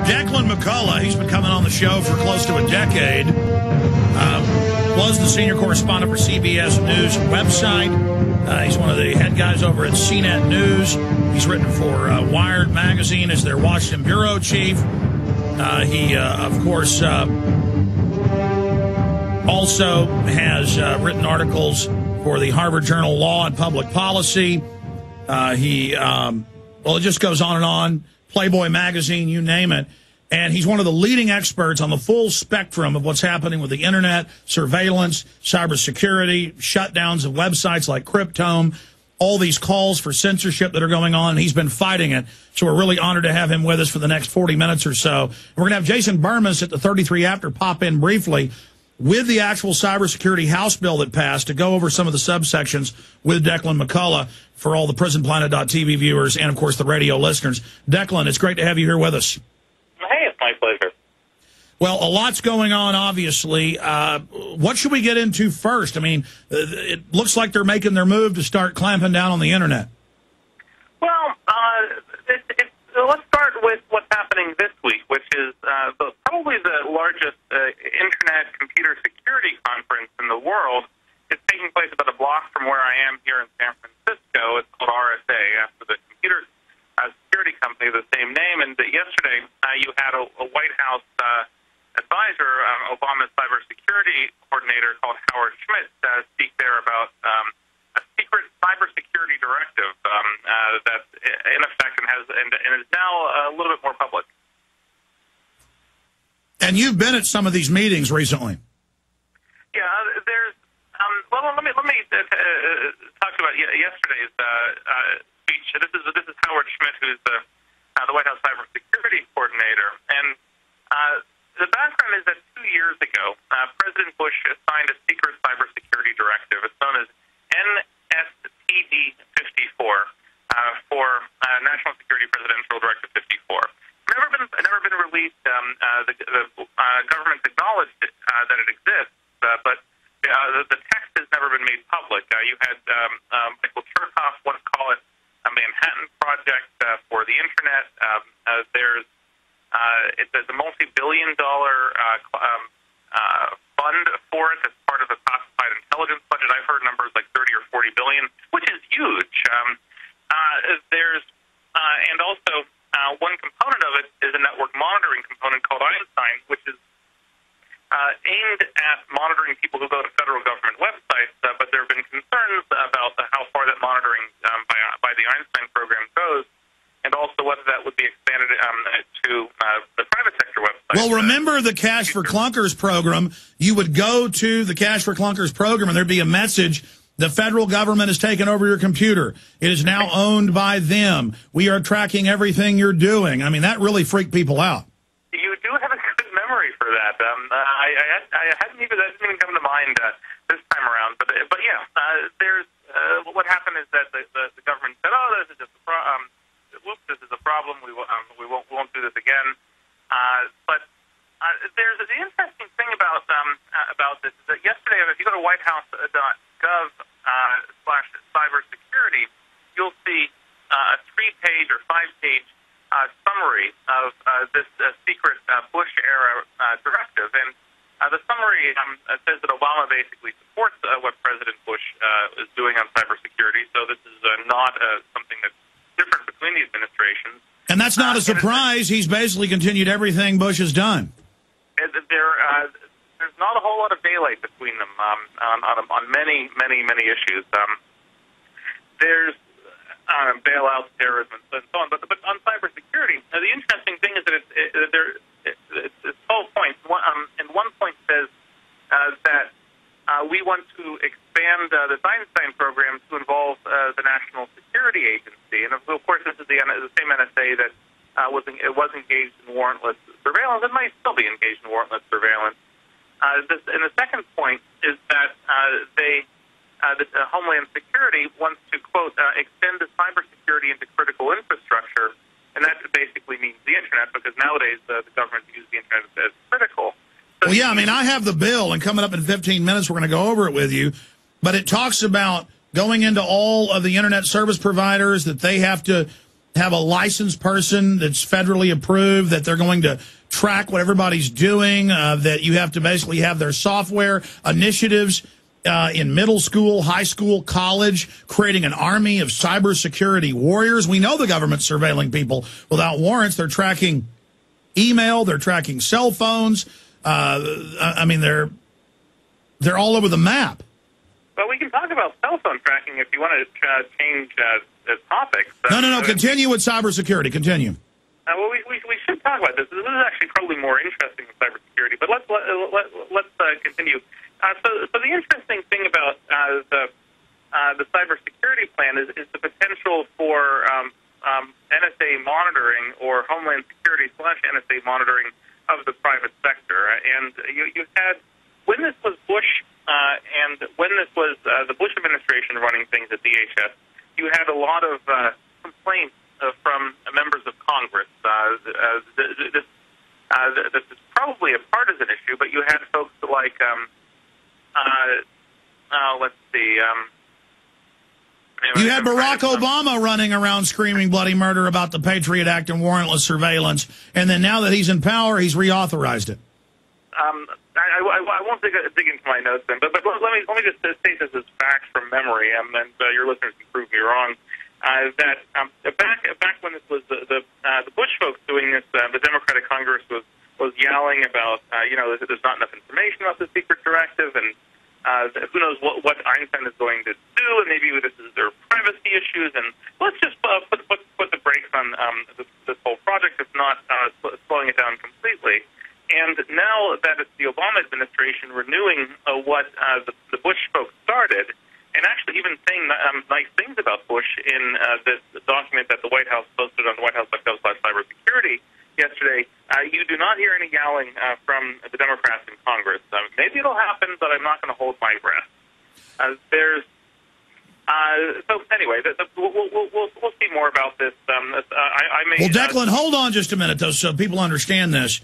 Declan McCullagh, he's been coming on the show for close to a decade. Was the senior correspondent for CBS News website. He's one of the head guys over at CNET News. He's written for Wired magazine as their Washington bureau chief. He, of course, also has written articles for the Harvard Journal Law and Public Policy. Well, it just goes on and on. Playboy magazine, you name it. And he's one of the leading experts on the full spectrum of what's happening with the internet, surveillance, cybersecurity, shutdowns of websites like Cryptome, all these calls for censorship that are going on. And he's been fighting it. So we're really honored to have him with us for the next 40 minutes or so. We're going to have Jason Burmis at the 33 After pop in briefly with the actual cybersecurity House bill that passed to go over some of the subsections with Declan McCullagh for all the PrisonPlanet.tv viewers and, of course, the radio listeners. Declan, it's great to have you here with us. Hey, it's my pleasure. Well, a lot's going on, obviously. What should we get into first? I mean, it looks like they're making their move to start clamping down on the Internet. Well, let's start with what's happening this week, which is probably the largest Internet computer security conference in the world. It's taking place about a block from where I am here in San Francisco. It's called RSA, after the computer security company of the same name. And yesterday, you had a White House advisor, Obama's cybersecurity coordinator called Howard Schmidt, speak there about a secret cybersecurity directive that's in effect and is now a little bit more public. And you've been at some of these meetings recently. Yeah, there's. Well, let me talk about yesterday's speech. This is Howard Schmidt, who's the White House cybersecurity coordinator, and the background is that 2 years ago, President Bush signed a secret cybersecurity directive. It's known as NSPD 54 for National Security Presidential Directive 54. Never been released. The government's acknowledged that it exists, but the text has never been made public. You had Michael Chertoff once call it a Manhattan Project for the Internet. It's a multi-billion-dollar fund for it as part of the classified intelligence budget. I've heard numbers like 30 or 40 billion, which is huge. And also one component of it is a network monitoring component called Einstein, which is aimed at monitoring people who go to federal government websites, but there have been concerns about how far that monitoring by the Einstein program goes, and also whether that would be expanded to the private sector websites. Well, remember the Cash for Clunkers program. You would go to the Cash for Clunkers program, and there'd be a message: the federal government has taken over your computer. It is now owned by them. We are tracking everything you're doing. I mean, that really freaked people out. You do have a good memory for that. That didn't even come to mind this time around. But yeah, there's what happened is that the government said, "Oh, this is just this is a problem. We won't do this again." But there's the interesting thing about this is that yesterday, if you go to whitehouse.gov/cybersecurity, you'll see a 3-page or 5-page summary of this secret Bush-era directive. And the summary says that Obama basically supports what President Bush is doing on cybersecurity. So this is not something that's different between the administrations. And that's not a surprise. He's basically continued everything Bush has done. There's not a whole lot of daylight between them on many issues. There's bailouts, terrorism, and so on. But on cybersecurity, the interesting thing is that it's 12 points. And one point says that we want to expand this Einstein program to involve the National Security Agency. And of course, this is the same NSA that was engaged in warrantless surveillance. It might still be engaged in warrantless surveillance. And the second point is that Homeland Security wants to, quote, extend the cybersecurity into critical infrastructure, and that basically means the Internet, because nowadays the government views the Internet as critical. Well, yeah, I mean, I have the bill, and coming up in 15 minutes, we're going to go over it with you, but it talks about going into all of the Internet service providers, that they have to have a licensed person that's federally approved, that they're going to track what everybody's doing, that you have to basically have their software initiatives in middle school, high school, college, creating an army of cybersecurity warriors. We know the government's surveilling people without warrants. They're tracking email. They're tracking cell phones. I mean, they're all over the map. Well, we can talk about cell phone tracking if you want to change the topic. No. Continue with cybersecurity. Continue. Well, we should talk about this. This is actually probably more interesting than cybersecurity, but let's continue. So the interesting thing about the cybersecurity plan is the potential for NSA monitoring or Homeland Security / NSA monitoring of the private sector. And you had, when this was Bush and when this was the Bush administration running things at DHS, you had a lot of complaints from members of Congress. This is probably a partisan issue, but you had folks like, let's see. You had Barack Obama running around screaming bloody murder about the Patriot Act and warrantless surveillance, and then now that he's in power, he's reauthorized it. I won't dig into my notes then, but let me just state this as facts from memory, and your listeners can prove me wrong. That back when this was the Bush folks doing this, the Democratic Congress was yelling about there's not enough information about the secret directive, and who knows what Einstein is going to do, and maybe this is their privacy issues, and let's just put the brakes on this whole project, if not slowing it down completely. And now that it's the Obama administration renewing what the Bush folks started, and actually even saying nice things about Bush in this document that the White House posted on whitehouse.gov/cybersecurity yesterday, you do not hear any yowling from the Democrats in Congress. Maybe it'll happen, but I'm not going to hold my breath. So anyway, we'll see more about this. Well, Declan, hold on just a minute, though, so people understand this.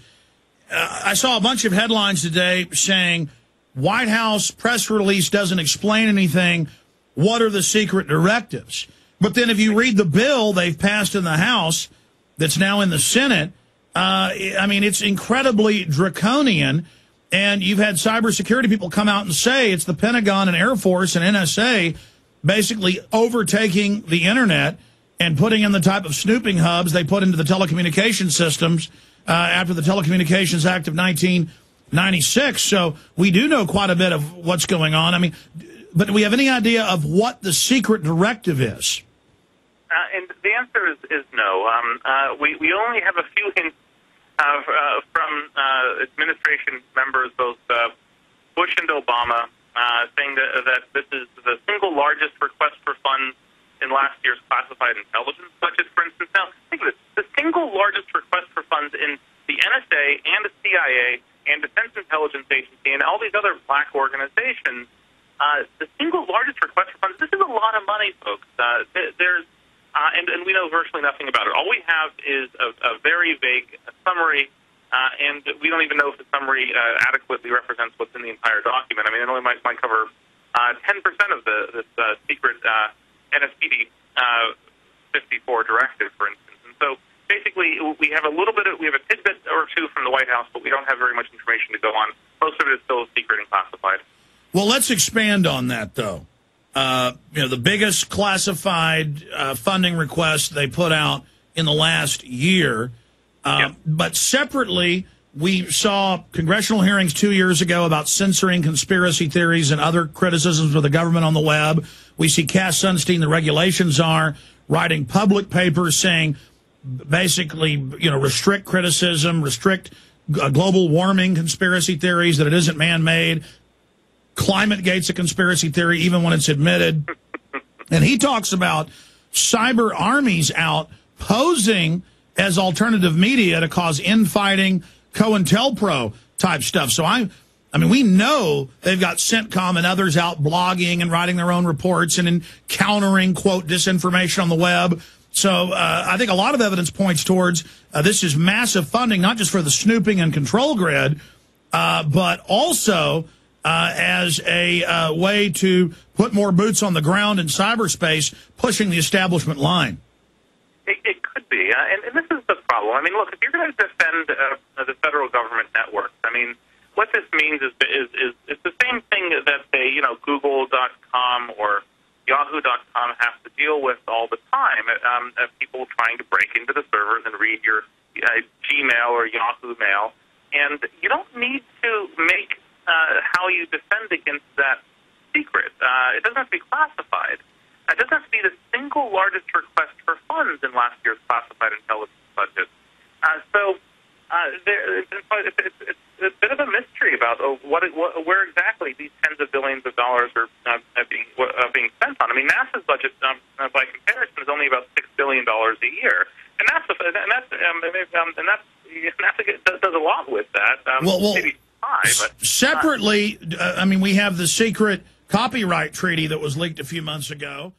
I saw a bunch of headlines today saying White House press release doesn't explain anything. What are the secret directives? But then if you read the bill they've passed in the House that's now in the Senate, I mean, it's incredibly draconian. And you've had cybersecurity people come out and say it's the Pentagon and Air Force and NSA basically overtaking the Internet and putting in the type of snooping hubs they put into the telecommunication systems after the Telecommunications Act of 1996. So we do know quite a bit of what's going on. I mean, but do we have any idea of what the secret directive is? And the answer is no. We only have a few hints from administration members, both Bush and Obama, saying that this is the single largest request for funds in last year's classified intelligence budget, for instance. Now, think of this. The single largest request for funds in the NSA and the CIA and Defense Intelligence Agency and all these other black organizations, the single largest request for funds, this is a lot of money, folks. And we know virtually nothing about it. All we have is a very vague summary, and we don't even know if the summary adequately represents what's in the entire document. I mean, it only might cover 10% of this secret NSPD 54 directive, for instance. And so basically, we have a tidbit or two from the White House, but we don't have very much information to go on. Most of it is still secret and classified. Well, let's expand on that, though. The biggest classified funding request they put out in the last year. Yep. But separately, we saw congressional hearings 2 years ago about censoring conspiracy theories and other criticisms of the government on the web. We see Cass Sunstein, the regulations czar, writing public papers saying basically, restrict criticism, restrict global warming conspiracy theories, that it isn't man-made. ClimateGate's a conspiracy theory, even when it's admitted. And he talks about cyber armies out posing as alternative media to cause infighting, COINTELPRO type stuff. So I mean, we know they've got CENTCOM and others out blogging and writing their own reports and encountering, quote, disinformation on the web. So I think a lot of evidence points towards this is massive funding, not just for the snooping and control grid, but also as a way to put more boots on the ground in cyberspace, pushing the establishment line. It could be. And this is the problem. I mean, look, if you're going to defend the federal government networks, I mean, what this means is it's the same thing that they, Google.com or Yahoo.com have to deal with all the time. People trying to break into the servers and read your Gmail or Yahoo mail. And you don't need to make how you defend against that secret. It doesn't have to be classified. It doesn't have to be the single largest request for funds in last year's classified intelligence budget. It's a bit of a mystery about where exactly these tens of billions of dollars are being spent on. I mean, NASA's budget, by comparison, is only about $6 billion a year, and NASA does a lot with that. Maybe five. But, separately, I mean, we have the secret copyright treaty that was leaked a few months ago.